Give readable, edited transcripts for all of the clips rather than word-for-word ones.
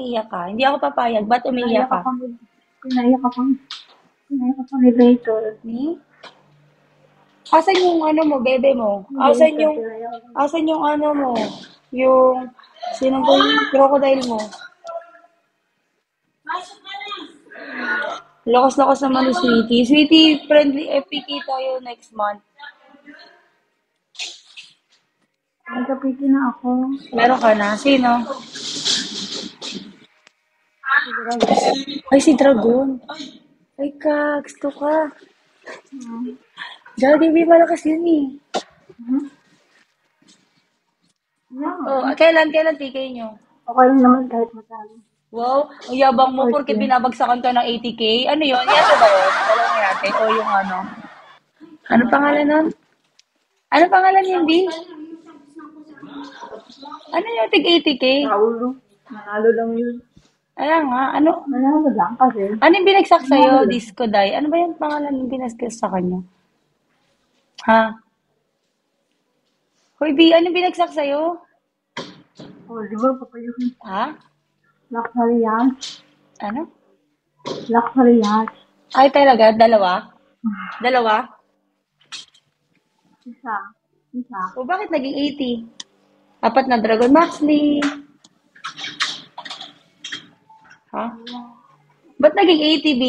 umiiyak ka? Hindi ako papayag. Ba't umiiyak Pinaiyak ka? ako ni, pinaiyak ako, pinaiyak ako ni Rachel. Hmm? Asan yung ano mo, bebe mo? Ni Rachel, pinaiyak ako. Asan yung ano mo? Yung, sino ba yung crocodile mo? Lakas-lakas naman ni Sweetie. Sweetie, friendly FPK tayo next month. Nagkapiti na ako. Meron ka na? Sino? Siguro. Ay, si Dragon. Ay, gusto ka. Hmm. Jollibee malakas yun eh. Hmm? Oh, Yeah. kailan TK nyo? Okay lang naman kahit matalo. Wow, ang yabang mo porque 14. binabagsakan ka ng 80K. Ano yun? Yate ba yun? Dalawang yate? O yung ano? Ano pangalan nun? Ano pangalan yun, Di? Ano yung tig 80K? Paulo. Manalo lang yun. Ayan nga, ano? Manalo lang kasi. Ano yung binagsak sa'yo? Manalo lang. Disco Day. Ano ba yung pangalan yung binagsak sa kanya? Ha? Hoy, B, ano yung binagsak sa'yo? Oh, di ba papayuhin? Ha? Luxury yacht. Ano? Luxury yacht. Ay, talaga? Dalawa? Dalawa? Isa. Isa. O bakit naging 80? Apat na Dragon Maxley. Ha? Ba't naging 80, B?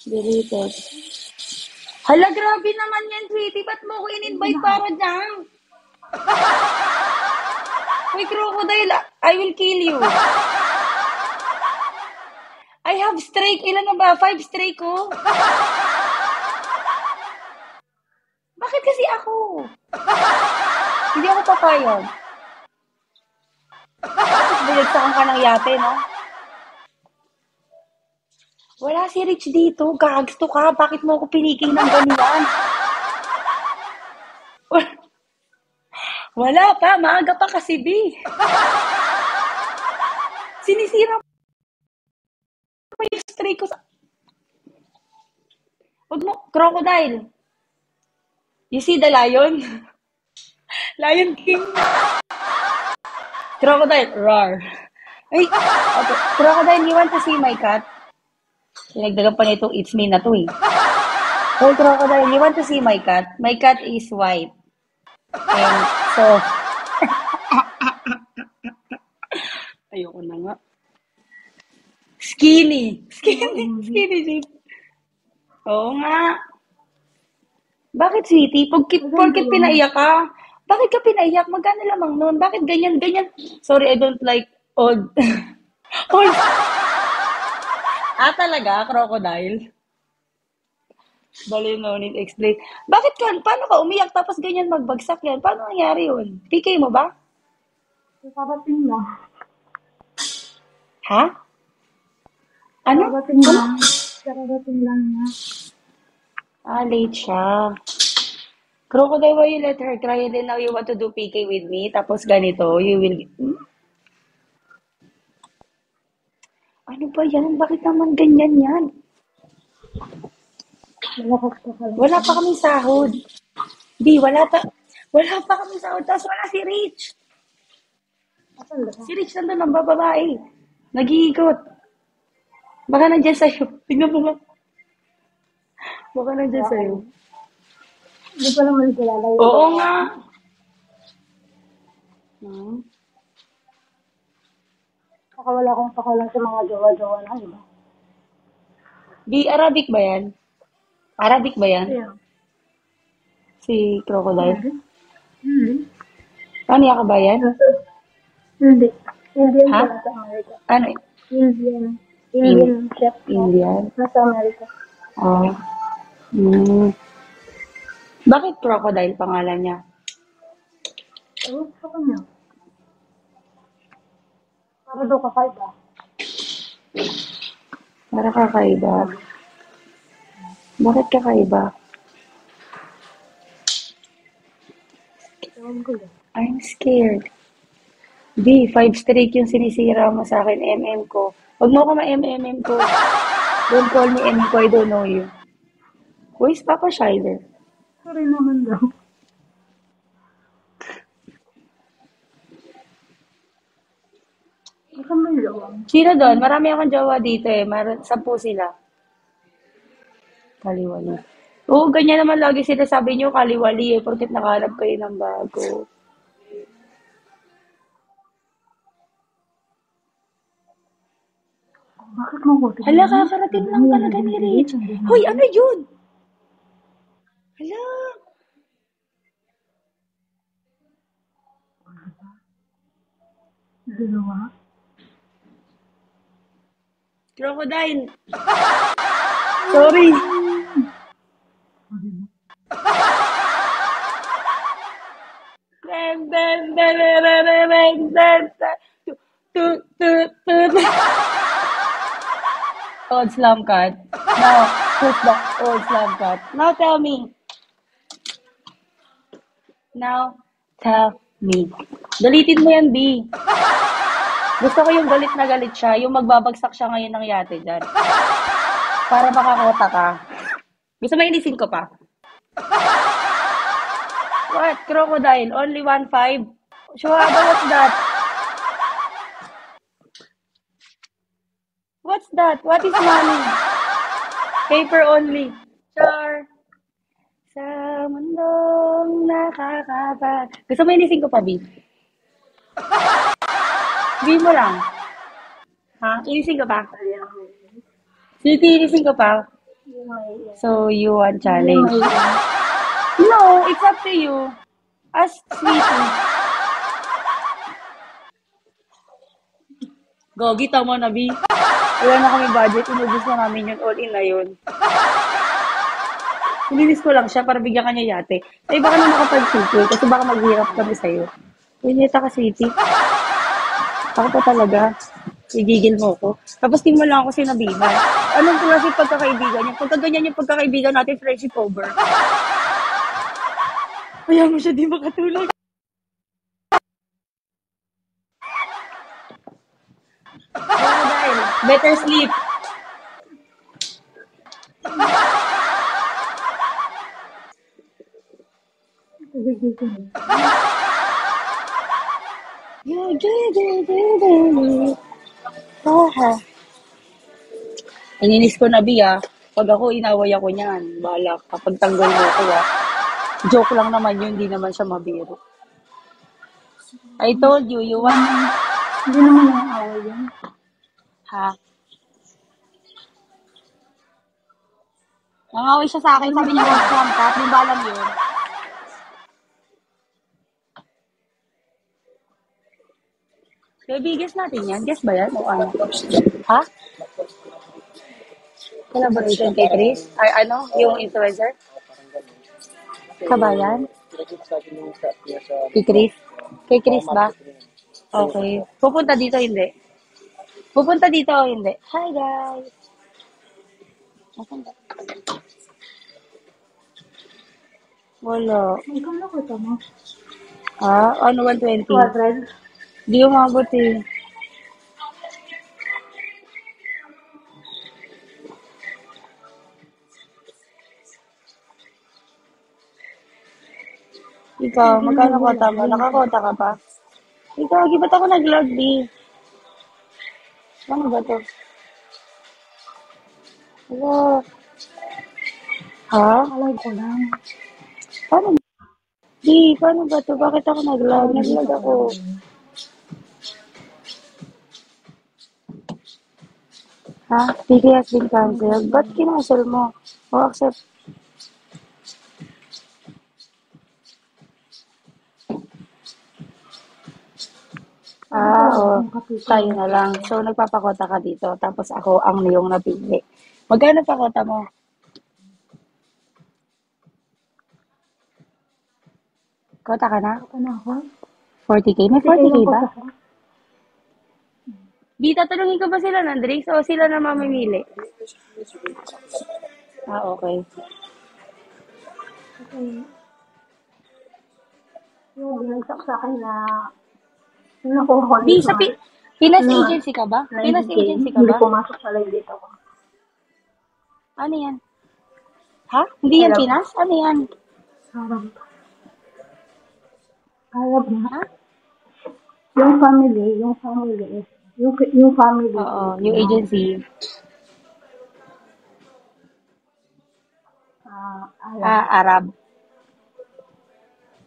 Deleted. Hala, grabe naman yan, sweetie. Ba't mo ko in-invite para dyan? Uy, crocodile, I will kill you. I have strike. Ilan na ba? 5 strike ko. Bakit kasi ako? Hindi ako papayag. Tapos binagsakan ka ng yate, no? Wala si Rich dito. Gagsto ka. Bakit mo ako piniking ng ganyan? Wala pa. Maaga pa kasi, B. Sinisira mo yung strike ko sa... Huwag mo. Crocodile. You see the lion? Lion King. Crocodile. Roar. Ay, okay. Crocodile, you want to see my cat? Pinagdagan pa nitong it's me na to eh. Hey, Crocodile, you want to see my cat? My cat is white. And so, ayoko na nga. Skinny. Skinny jeep. Oo nga. Bakit, sweetie? Porkit pinaiyak ka? Bakit ka pinaiyak? Magkano lamang nun? Bakit ganyan? Sorry, I don't like old. Old. Talaga? Crocodile? Bali, no need explain. Bakit ka? Paano ka umiyak tapos ganyan magbagsak yan? Paano nangyari yun? PK mo ba? Karating lang. Ha? Ano? Karating lang. Karating lang niya. Late siya. Crocodile, why you let her cry and then now you want to do PK with me? Tapos ganito, you will... Ano ba yan? Bakit naman ganyan yan? Malakas ka pala. Wala pa kaming sahod. Di, wala pa. Wala pa kaming sahod. Tapos wala si Rich. Asan ba? Si Rich nandun ang babae. Nag-iikot. Baka nandyan sa'yo. Tingnan mo nga. Baka nandyan sa'yo. Hindi ko naman kilala yun. Oo nga. Hmm. Saka wala akong pakalang sa mga jowa-jowa na, di ba? Di, Arabic ba yan? Arabic ba yan? Kaya, Si Crocodile? hindi. Paniya ka ba yan? Hindi. Indian Ha? siya nasa Amerika. Ano? Indian. Indian chef. Indian? Nasa Amerika. Oh. Hmm. Bakit Crocodile pangalan niya? Oo, sa kanya. Para daw kakaiba. Para kakaiba. Bakit kakaiba? Ewan ko lang. I'm scared. B, 5 straight yung sinisira mo sa akin, MM ko. Huwag mo ko ma-MM ko. Don't call me MM ko, I don't know you. Who is Papa Shider? Sorry naman daw. Ikaw may lawang. Sino doon? Marami akong jowa dito eh. 10 sila. Kaliwali. Oo, ganyan naman lagi sila sabi niyo, kaliwali eh. Porket nakahanap kayo ng bago. Bakit mo ko Hala, kakarating lang talaga ni Rich. Hoy, ano yun? Hala. Dalawa? Crocodile. Sorry. Den, den, den, den, den, den, den, den. Tut, tut, tut. Old slam cut. Now, who's the old slam cut? Now tell me. Now, tell me. Galitin mo yan, B. Gusto ko yung galit na galit siya, yung magbabagsak siya ngayon ng yate dyan. Para makakota ka. Gusto mo inisin ko pa? What? Crocodile? Only 1.5? Shuhada, what's that? What's that? What is money? Paper only. Char. Sa mundong nakakaba. Gusto mo inisin ko pa, B? B mo lang. Ha? Inisin ko pa? Sweetie, inisin ko pa? So, you want challenge? No, it's up to you. Ask Sweetie. Gogi, tama na, B. Wala na kami budget. Inubos na namin yun. All in na yun. Nilinis ko lang siya para bigyan kanya yate. Ay, baka na makapag-sweetie. Kasi baka maghirap kami sa'yo. Pinita ka, Sweetie. Ako pa talaga. Igigil mo ko. Tapos di mo lang ako sinabihan. Anong klase pagkakaibigan niya? Pagka ganyan yung pagkakaibigan natin, friendship over. Kaya mo siya di makatulog. Crocodile, better sleep. Ininis ko na, Bia. Pag ako, inaway ako niyan. Bahala kapag tanggol mo ako, ah. Joke lang naman yun, hindi naman siya mabiro. I told you, you want... Hindi naman ang away yan. Ha? Nangaway siya sa akin, sabi niya, wag slam cut. Di ba alam yun? Baby, guess natin yan. Guess ba yan? O ano? Ha? Collaboration kay Chris? Ay, ano? Yung influencer? Kabayan? Kay Chris? Kay Chris ba? Okay. Pupunta dito, hindi? Pupunta dito o hindi? Hi, guys! Nasaan ba? Wala. Ikaw na ko ito mo. Ah, ano 120? 200? Di umabot eh. Ikaw, magkano kota mo? Nakakota ka pa? Ikaw, ba't ako nag-log, di? Ano ba to? Hello? Ha? Alay ko lang. Paano? Di, paano ba to? Bakit ako nag-log? Nag-log ako. Ha? PK has been cancelled. Ba't kinancel mo? O accept? Oo. Tayo na lang. So, nagpapakota ka dito. Tapos ako ang yung napili. Magkano pa kota mo? Kota ka na? Ako na ako. 40k? May 40k ba? Ako. Di, tatanungin ko ba sila ng drinks o sila na mamimili? Ah, okay. Okay. Yung binagsak sa akin na nakuha ko Di, dito. sa Pinas agency ka ba? Pinas agency ka Hindi ba? pumasok sa live dito ko. Ano yan? Ha? Hindi yan Pinas? Ano yan? Arab na. Ha? Yung family is Yung family. Oo, yung agency. Alam. Arab.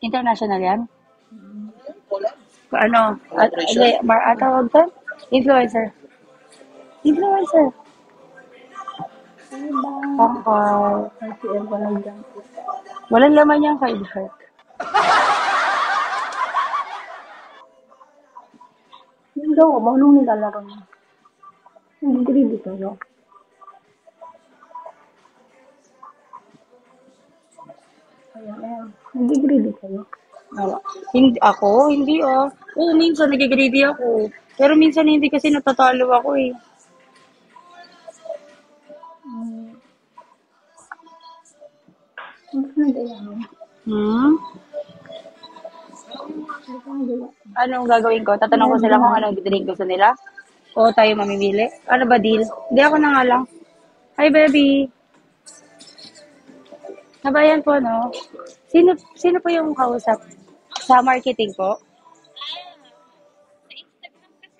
International yan? Ano? Hindi, tawag to? Influencer. Influencer. Diba? Pangkal. RCL ko lang dyan. Walang laman yung card heart. Yung daw, anong nilalaro niya? Hindi greedy kayo. Ayan. Hindi greedy kayo. Hindi, ako? Hindi ah. Oo, minsan nagigreedy ako. Pero minsan hindi kasi natatalo ako eh. Hindi ka nagaya. Hmm? Hindi ka nagaya. Anong gagawin ko? Tatanong ko sila kung anong drink gusto nila? O tayo mamimili? Ano ba deal? Hindi ako na nga lang. Hi, baby. Nabayan po, no? Sino po yung kausap? Sa marketing po?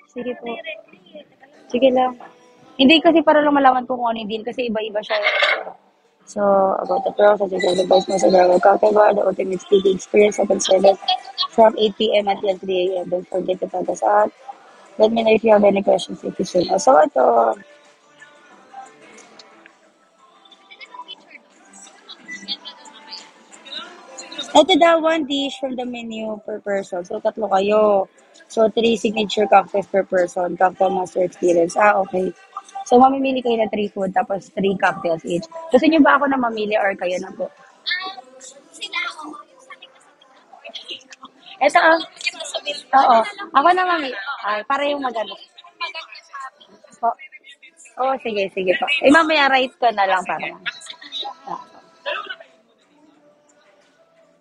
Sige po. Sige lang. Hindi kasi para lang malaman ko kung ano yung deal kasi iba-iba siya. So, about the process of the vice most of our cocktail bar, the ultimate speaking experience open service from 8 p.m. until 3 a.m. Don't forget to tag us out. Let me know if you have any questions if you should. So, ito daw, one dish from the menu per person. So, tatlo kayo. So, 3 signature cocktails per person. Cocktail master experience. Okay. So, mamimili kayo ng 3 food, tapos 3 cocktails each. Gusto niyo ba ako na mamili or kayo na po? Ito, oo. Ako na mamili. Ay, para yung magano. Po. Oo, sige, sige po. Eh, mamaya write ko na lang para.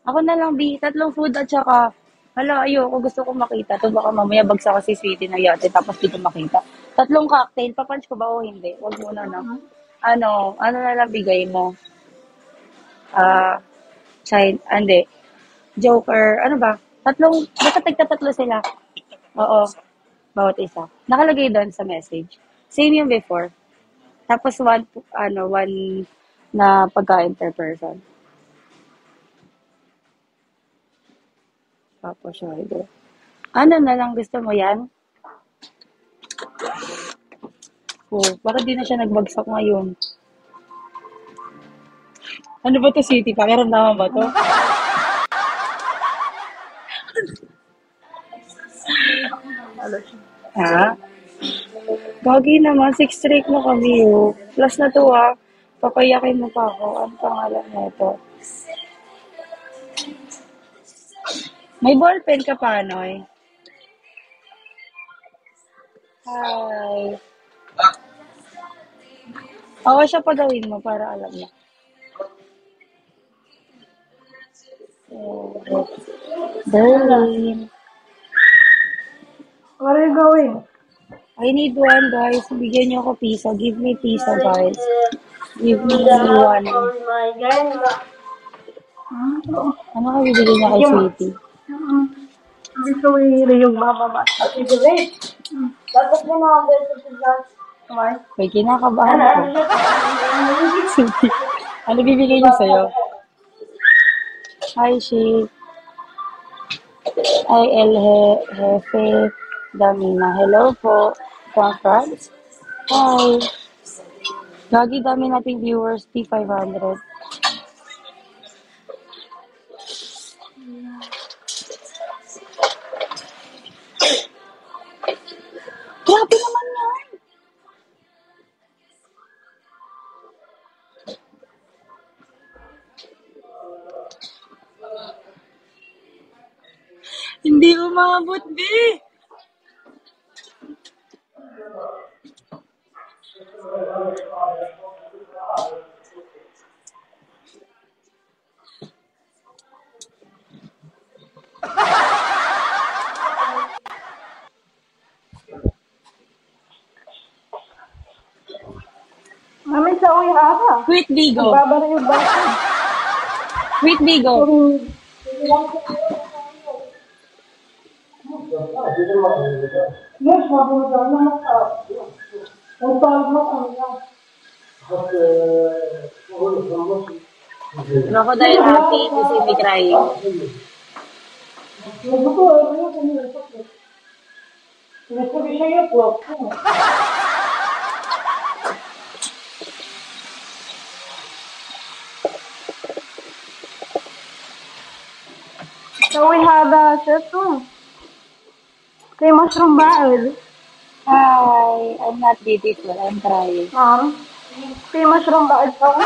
Ako na lang, B. Tatlong food at saka, hala, ayoko, gusto ko makita. To baka mamaya bagsak ko si Sweetie na yate, tapos di ko makita. Tatlong cocktail, papunch ko ba o hindi? Huwag muna na. Ano na lang bigay mo? Hindi. Joker, ano ba? Basta tagtatatlo sila. Oo, bawat isa. Nakalagay doon sa message. Same yung before. Tapos one na pagkain per person. Tapos, ano na lang gusto mo yan? Bakit di na siya nagbagsak ngayon? Ano ba to, City? Pakiramdaman ba to? Ha? Gagi naman, 6 straight na kami, Plus na to, Papayakin mo pa ako. Ano pangalan nito? May ballpen ka pa, Noy? Hi. Siya pagawin mo para alam niya. Berlin. What are you going? I need one, guys. Bigyan niyo ako piso. Give me piso, guys. Give me one. Ano ka bibigyan niya kay Sweetie? Gusto ko yung bababa. Dapat mo na ang May kinakabahan ako. Sweetie. Ano bibigyan niya sa'yo? Hi, she. Jefe Damina. Hello po. From France. Hi. Gagi, dami nating viewers. P500. Grabe naman yan. Hindi umabot, B. Mami, sa uwi ata. Quit Bigo. Babara yung bata. Quit Bigo. Crocodile happy, si Simi crying. So we have a chef kay Mushroom Bael. Hi, I'm not beautiful, I'm trying. Kay Mushroom Bael pa ako.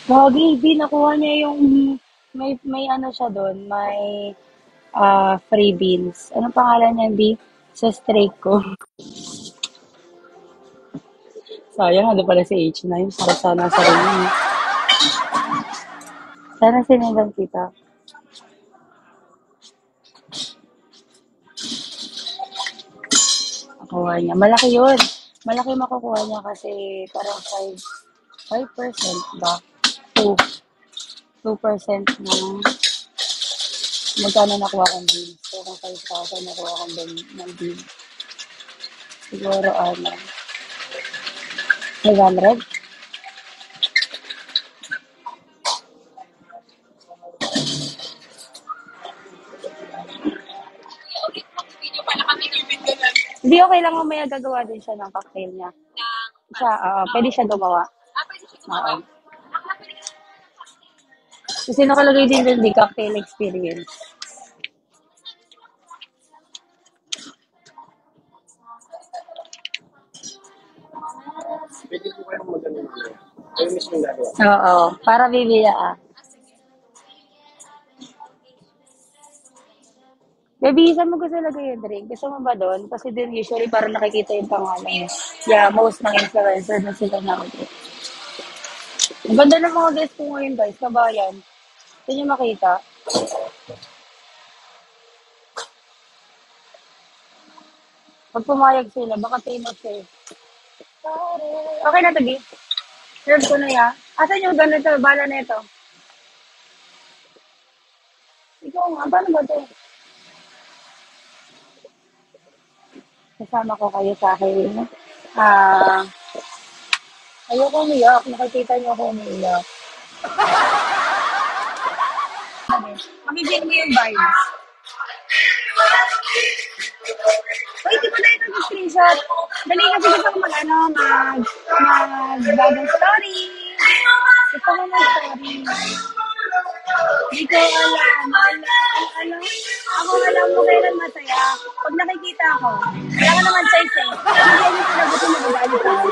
Gagi, B, nakuha niya yung may ano siya doon, may free beans. Ano pangalan niya, B? Sa strike ko. Sayang, ano pala si H9. Para sana sa rin yun. Sana sinilang kita. Nakuha niya. Malaki yun. Malaki makukuha niya kasi parang 5% ba? 2. 2% ng magkano nakuha kong beans. So, kung 5,000 nakuha kong ng beans. Siguro, 500? Hindi, okay lang mamaya gagawa din siya ng cocktail niya. Pwede siya gumawa. Oo. Kasi nakalagay din doon, di cocktail experience. Oo, para bibila Baby, saan mo gusto lagay yung drink? Gusto mo ba doon? Kasi din usually parang nakikita yung pangalan. Yeah, most ng influencer na sila nakikita. Ang ganda ng mga guys ko ngayon guys, kabayan. Gusto nyo makita? Pag pumayag sila, baka famous eh. Okay na to, B. Serve ko na ya. Asan yung ganito? Bala na ito. Ikaw nga, paano ba ito? Kasama ko kayo sa akin. Ayoko umiyak. Nakikita niyo ako umiyak. Mabibigyan mo yung vibes. Wait, di ba na ito yung screenshot? Dali kasi gusto ko bagong story. Gusto ko mag-story. Hindi ko alam. Ako alam mo kailan masaya. Pag nakikita ako, wala ka naman size eh. Hindi mo sinagot yung magagalit ako.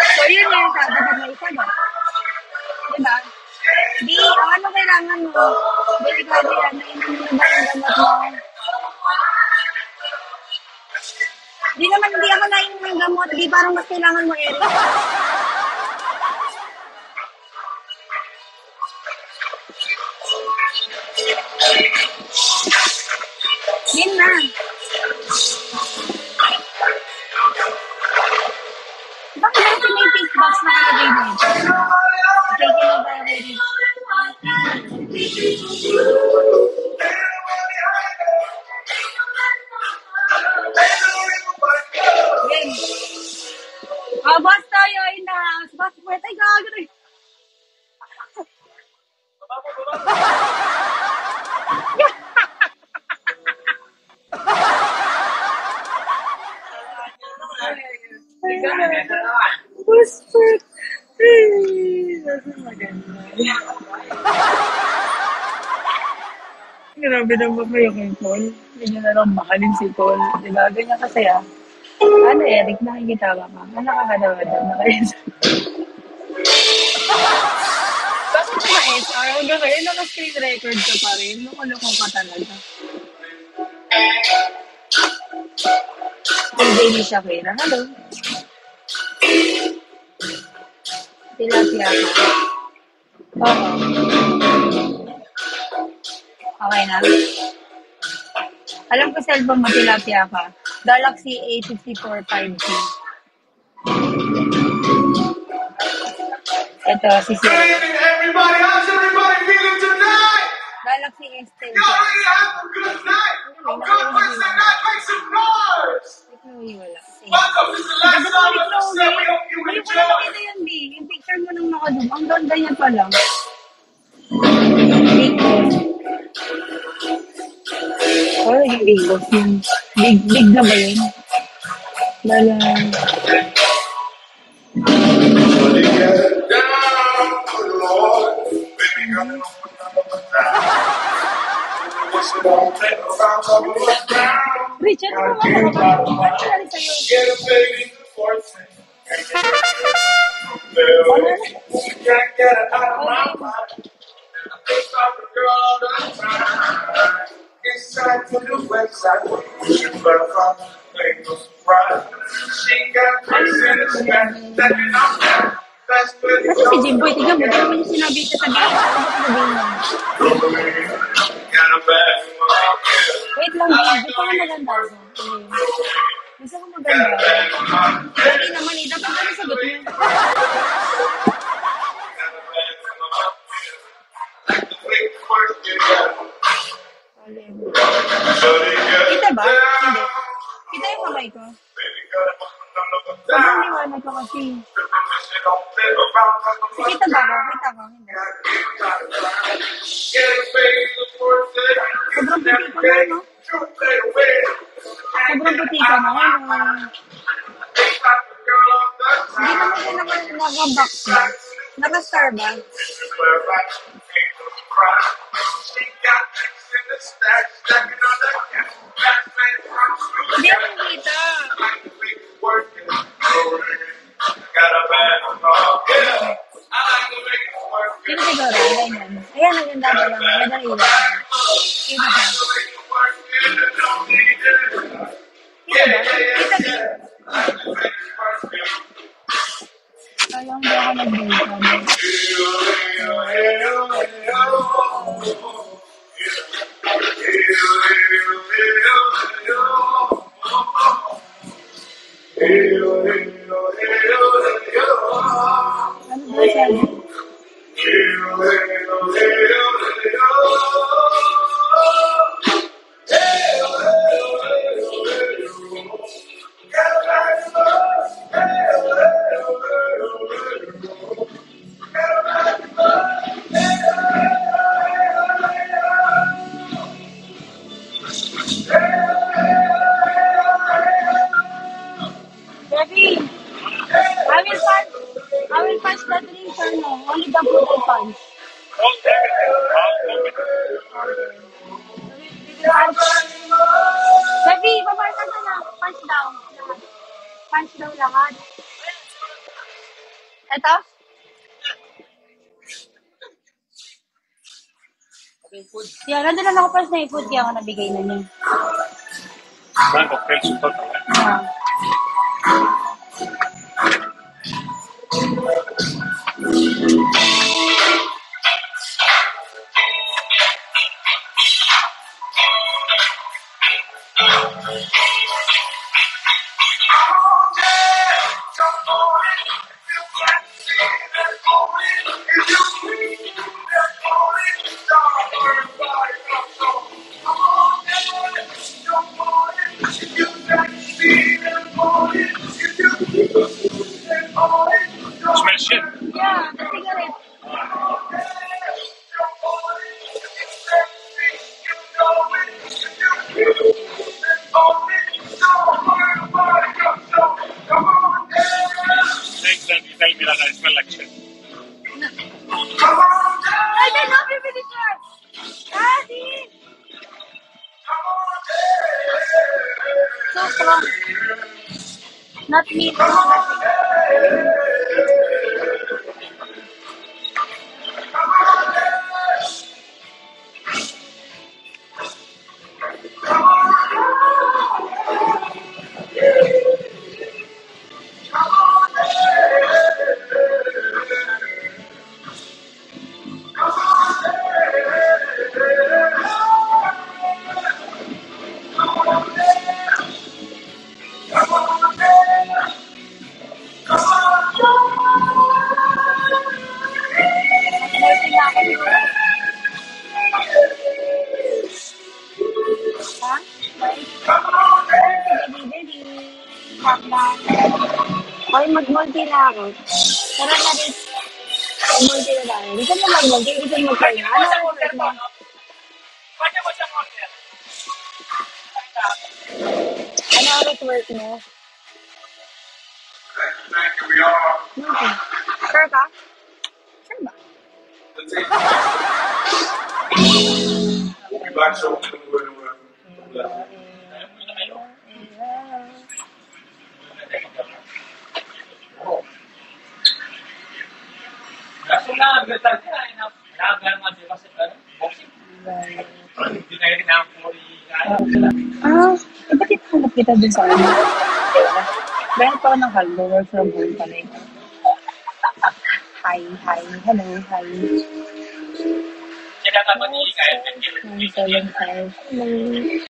So yun yung dapat may sagot. Diba? Di, ano kailangan mo? Delikado yan. Nainom mo na ba yung gamot mo? Di naman, hindi ako nainom ng gamot. Di parang mas kailangan mo, Eric. Yun na. Bakit ba may pink box na kalagay dito? Okay, kinabari. Yan. Boss tayo in the house. Boss, pwede tayo gagawin. Whisper. Nasa maganda. Grabe naman kayo kay Paul. Ganyan na lang mahalin si Paul. Diba? Ganyan kasaya. Ano, Eric, nakikita ka ka? Ano ka naman doon? Bakit ka na-SR? Hanggang ngayon, naka-screen record ka pa rin. Loko-loko ka talaga. Hindi ni Shakira. Hello. Tilapia ka. Oo. Okay na. Alam ko cellphone mo, tilapia ka. Galaxy A54 5G. Ito, si Sir. Good evening, everybody. How's everybody feeling tonight? Galaxy S10 Y'all siya. ready to have a good night? A good Wednesday night? Make some noise. Chloe, wala. Same. Welcome. This is the last Ganda song ni of the Chloe. set. We hope you Ngayon ko lang enjoy. nakita yan, B. Yung picture mo nung nakadoon. Ang ganda niya pala. Big boss. Oh, yung big boss yun. Big na ba yun? Lala. Richard, ano ba nakapag- ano nangyari sa'yo? Inside to the website, we should learn from things right. She got grace in the sky, that is not bad. That's good. Kasi si Jimboy, tignan mo, di naman yung sinabi ka sabihin. Ano ba sasabihin mo? Got a bag in my Wait lang, babe. Gusto ko maganda ako. Gusto ko maganda ako. Dali naman eh. Dapat ano sagot mo? Kita ba? Hindi. Kita yung kamay ko. Sobrang liwanag ko kasi. Kita ba ako? Kita ko? Hindi. Sobrang puti ko na, no? Sobrang puti ko na, no? Hindi naman din naka-box ba? Naka-star ba? Hindi ako kita. Sino siguro? Ganyan. Ayan, ang ganda ba lang? Ganda rin lang. Kita ba? Kita ba? Kita ba? Kaya hindi ako nag-date. Ano ba sabi? Debbie, I will punch the drink, no? Only the food I punch. Debbie, babae ka na. Punch daw. Lahat. Punch daw lahat. Eto? Yeah, nandun lang ako pas na i-food kaya ako nabigay na niya. Ah. Smell shit. Yeah, the cigarette. Next time you tell me that I smell like shit. I don't know if it is her. Daddy! So strong. Not me. Nothing. mag-multi na ako. Tara na rin. Mag-multi na tayo. Di ka na mag-multi. Di ka mag-multi. Ano ang work mo? Ano ang work mo? Here we are. Okay. Sure ka? Sure ba? We back so Kaso na, betal niya, inaagalan nga din kasi boxing. Hindi na yun ang puri. Ba't hinahanap kita dun sa ano? Meron pa ako ng halbo, work from home pa na yun. Hi, hello, hi. Sila ka ba ni Kaya? 975, hello.